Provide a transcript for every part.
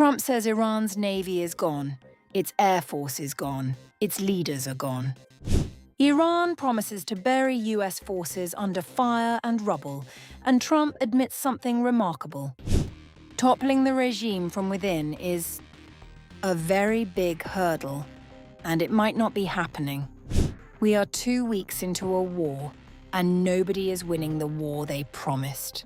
Trump says Iran's navy is gone, its air force is gone, its leaders are gone. Iran promises to bury US forces under fire and rubble, and Trump admits something remarkable. Toppling the regime from within is a very big hurdle, and it might not be happening. We are 2 weeks into a war, and nobody is winning the war they promised.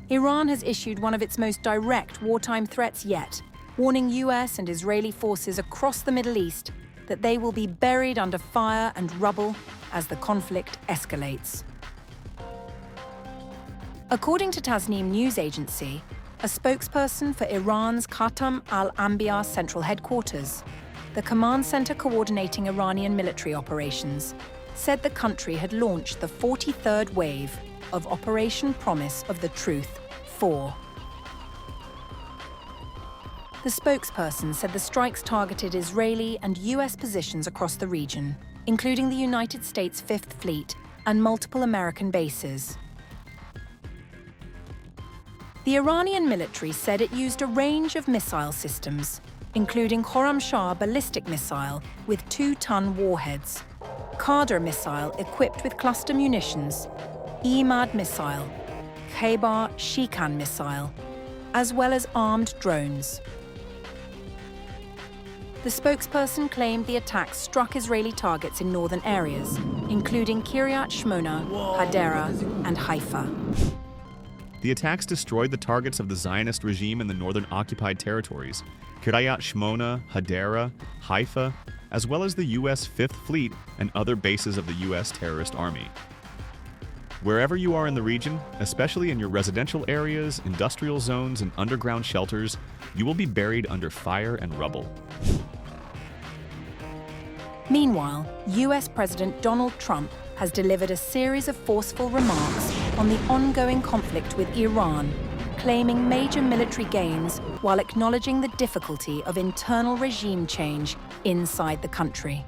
Iran has issued one of its most direct wartime threats yet, warning US and Israeli forces across the Middle East that they will be buried under fire and rubble as the conflict escalates. According to Tasnim news agency, a spokesperson for Iran's Khatam al-Anbiya central headquarters, the command center coordinating Iranian military operations, said the country had launched the 43rd wave of Operation Promise of the Truth 4. The spokesperson said the strikes targeted Israeli and US positions across the region, including the United States Fifth Fleet and multiple American bases. The Iranian military said it used a range of missile systems, including Khorramshahr ballistic missile with 2-ton warheads, Qadr missile equipped with cluster munitions, Emad missile, Khaybar Shikan missile, as well as armed drones. The spokesperson claimed the attacks struck Israeli targets in northern areas, including Kiryat Shmona, Hadera, and Haifa. The attacks destroyed the targets of the Zionist regime in the northern occupied territories, Kiryat Shmona, Hadera, Haifa, as well as the U.S. Fifth Fleet and other bases of the U.S. terrorist army. Wherever you are in the region, especially in your residential areas, industrial zones, and underground shelters, you will be buried under fire and rubble. Meanwhile, US President Donald Trump has delivered a series of forceful remarks on the ongoing conflict with Iran, claiming major military gains while acknowledging the difficulty of internal regime change inside the country.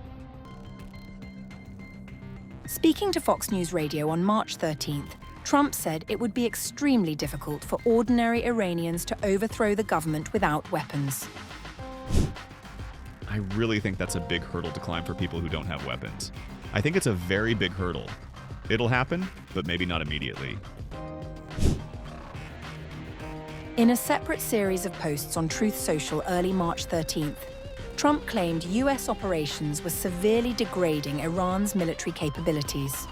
Speaking to Fox News Radio on March 13th, Trump said it would be extremely difficult for ordinary Iranians to overthrow the government without weapons. I really think that's a big hurdle to climb for people who don't have weapons. I think it's a very big hurdle. It'll happen, but maybe not immediately. In a separate series of posts on Truth Social early March 13th, Trump claimed US operations were severely degrading Iran's military capabilities.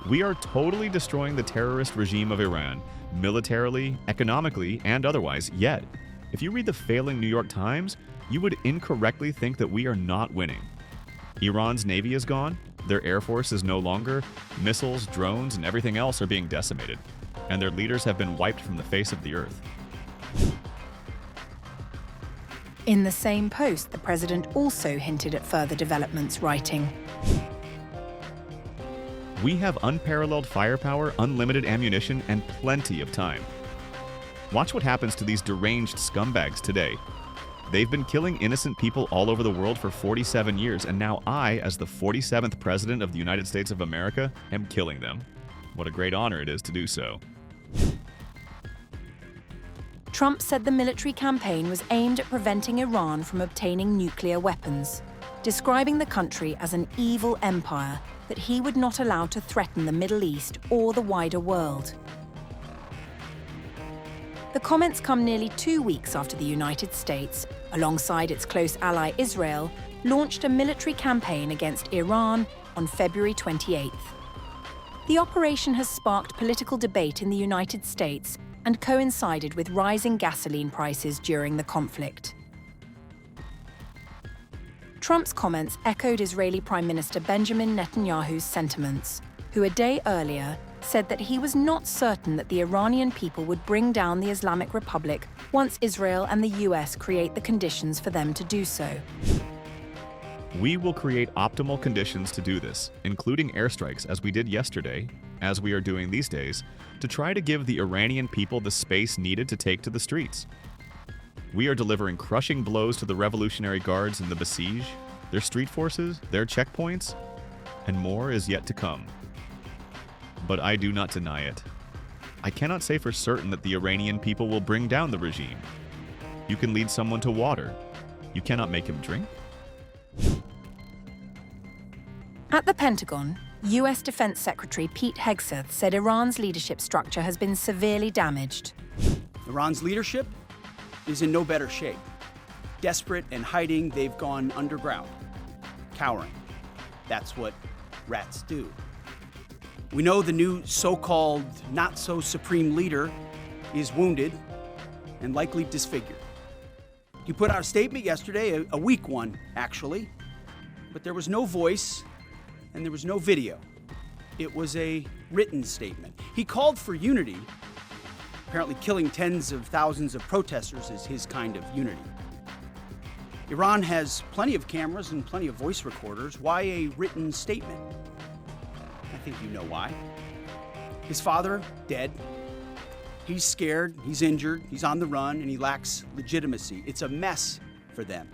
We are totally destroying the terrorist regime of Iran, militarily, economically, and otherwise, yet, if you read the failing New York Times, you would incorrectly think that we are not winning. Iran's navy is gone, their air force is no longer, missiles, drones, and everything else are being decimated, and their leaders have been wiped from the face of the earth. In the same post, the president also hinted at further developments, writing, "We have unparalleled firepower, unlimited ammunition, and plenty of time. Watch what happens to these deranged scumbags today. They've been killing innocent people all over the world for 47 years, and now I, as the 47th President of the United States of America, am killing them. What a great honor it is to do so." Trump said the military campaign was aimed at preventing Iran from obtaining nuclear weapons, describing the country as an evil empire that he would not allow to threaten the Middle East or the wider world. The comments come nearly 2 weeks after the United States, alongside its close ally Israel, launched a military campaign against Iran on February 28th. The operation has sparked political debate in the United States and coincided with rising gasoline prices during the conflict. Trump's comments echoed Israeli Prime Minister Benjamin Netanyahu's sentiments, who a day earlier said that he was not certain that the Iranian people would bring down the Islamic Republic once Israel and the US create the conditions for them to do so. "We will create optimal conditions to do this, including airstrikes as we did yesterday, as we are doing these days, to try to give the Iranian people the space needed to take to the streets. We are delivering crushing blows to the Revolutionary Guards and the Basij, their street forces, their checkpoints, and more is yet to come. But I do not deny it. I cannot say for certain that the Iranian people will bring down the regime. You can lead someone to water. You cannot make him drink. At the Pentagon, US Defense Secretary Pete Hegseth said Iran's leadership structure has been severely damaged. Iran's leadership is in no better shape. Desperate and hiding, they've gone underground, cowering. That's what rats do. We know the new so-called not-so-supreme leader is wounded and likely disfigured. He put out a statement yesterday, a weak one, actually, but there was no voice and there was no video. It was a written statement. He called for unity. Apparently killing tens of thousands of protesters is his kind of unity. Iran has plenty of cameras and plenty of voice recorders. Why a written statement? I think you know why. His father, dead. He's scared, he's injured, he's on the run, and he lacks legitimacy. It's a mess for them.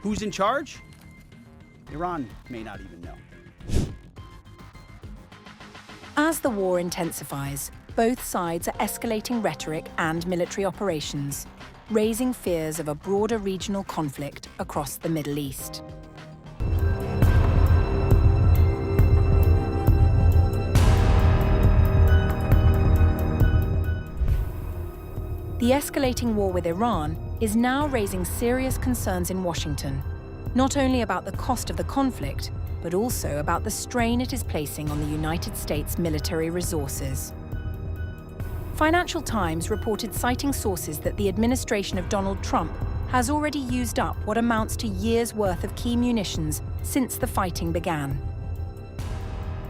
Who's in charge? Iran may not even know. As the war intensifies, both sides are escalating rhetoric and military operations, raising fears of a broader regional conflict across the Middle East. The escalating war with Iran is now raising serious concerns in Washington, not only about the cost of the conflict, but also about the strain it is placing on the United States military resources. Financial Times reported citing sources that the administration of Donald Trump has already used up what amounts to years' worth of key munitions since the fighting began.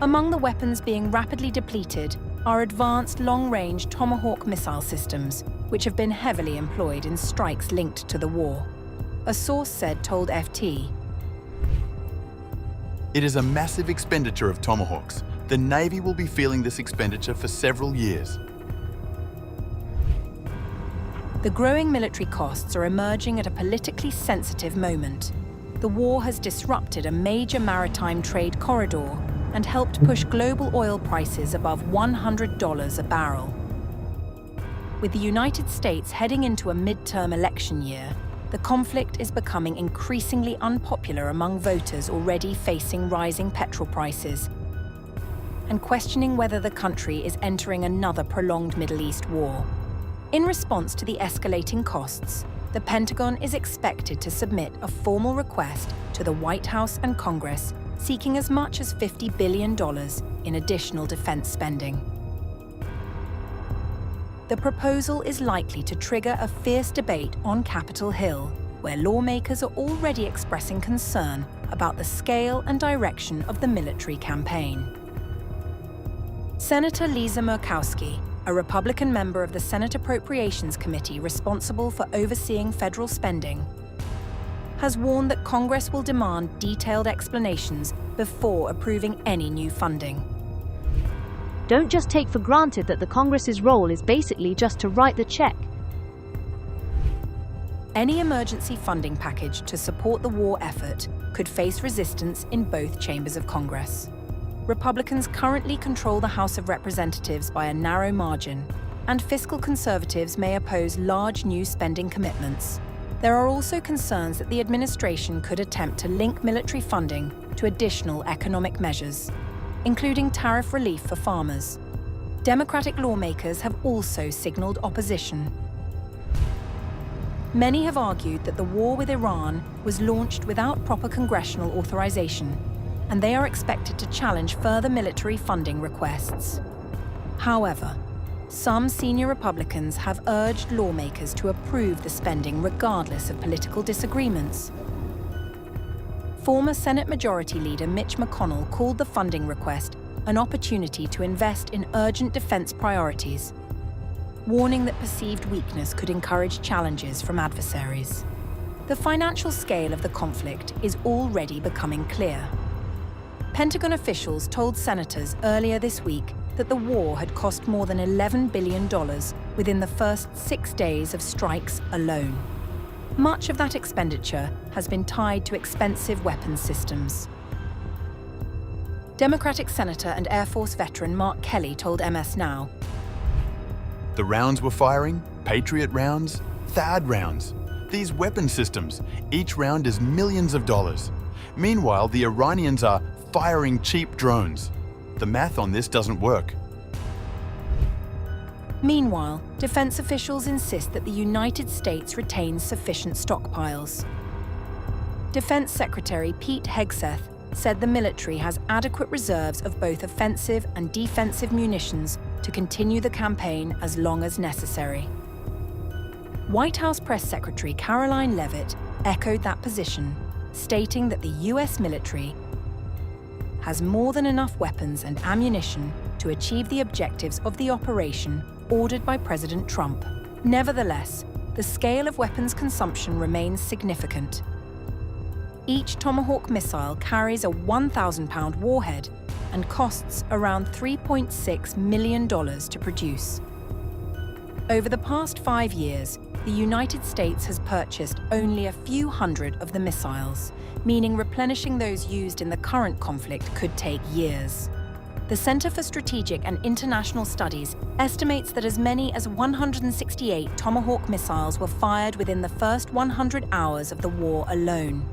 Among the weapons being rapidly depleted are advanced long-range Tomahawk missile systems, which have been heavily employed in strikes linked to the war. A source said told FT, "It is a massive expenditure of Tomahawks. The Navy will be feeling this expenditure for several years." The growing military costs are emerging at a politically sensitive moment. The war has disrupted a major maritime trade corridor and helped push global oil prices above $100 a barrel. With the United States heading into a midterm election year, the conflict is becoming increasingly unpopular among voters already facing rising petrol prices and questioning whether the country is entering another prolonged Middle East war. In response to the escalating costs, the Pentagon is expected to submit a formal request to the White House and Congress seeking as much as $50 billion in additional defense spending. The proposal is likely to trigger a fierce debate on Capitol Hill, where lawmakers are already expressing concern about the scale and direction of the military campaign. Senator Lisa Murkowski, a Republican member of the Senate Appropriations Committee responsible for overseeing federal spending, has warned that Congress will demand detailed explanations before approving any new funding. Don't just take for granted that the Congress's role is basically just to write the check. Any emergency funding package to support the war effort could face resistance in both chambers of Congress. Republicans currently control the House of Representatives by a narrow margin, and fiscal conservatives may oppose large new spending commitments. There are also concerns that the administration could attempt to link military funding to additional economic measures, including tariff relief for farmers. Democratic lawmakers have also signaled opposition. Many have argued that the war with Iran was launched without proper congressional authorization, and they are expected to challenge further military funding requests. However, some senior Republicans have urged lawmakers to approve the spending regardless of political disagreements. Former Senate Majority Leader Mitch McConnell called the funding request an opportunity to invest in urgent defense priorities, warning that perceived weakness could encourage challenges from adversaries. The financial scale of the conflict is already becoming clear. Pentagon officials told senators earlier this week that the war had cost more than $11 billion within the first 6 days of strikes alone. Much of that expenditure has been tied to expensive weapons systems. Democratic Senator and Air Force veteran Mark Kelly told MS Now, The rounds we're firing, Patriot rounds, THAAD rounds. These weapon systems, each round is millions of dollars. Meanwhile, the Iranians are firing cheap drones. The math on this doesn't work. Meanwhile, defense officials insist that the United States retains sufficient stockpiles. Defense Secretary Pete Hegseth said the military has adequate reserves of both offensive and defensive munitions to continue the campaign as long as necessary. White House Press Secretary Caroline Leavitt echoed that position, stating that the US military has more than enough weapons and ammunition to achieve the objectives of the operation ordered by President Trump. Nevertheless, the scale of weapons consumption remains significant. Each Tomahawk missile carries a 1,000-pound warhead and costs around $3.6 million to produce. Over the past 5 years, the United States has purchased only a few hundred of the missiles, meaning replenishing those used in the current conflict could take years. The Center for Strategic and International Studies estimates that as many as 168 Tomahawk missiles were fired within the first 100 hours of the war alone.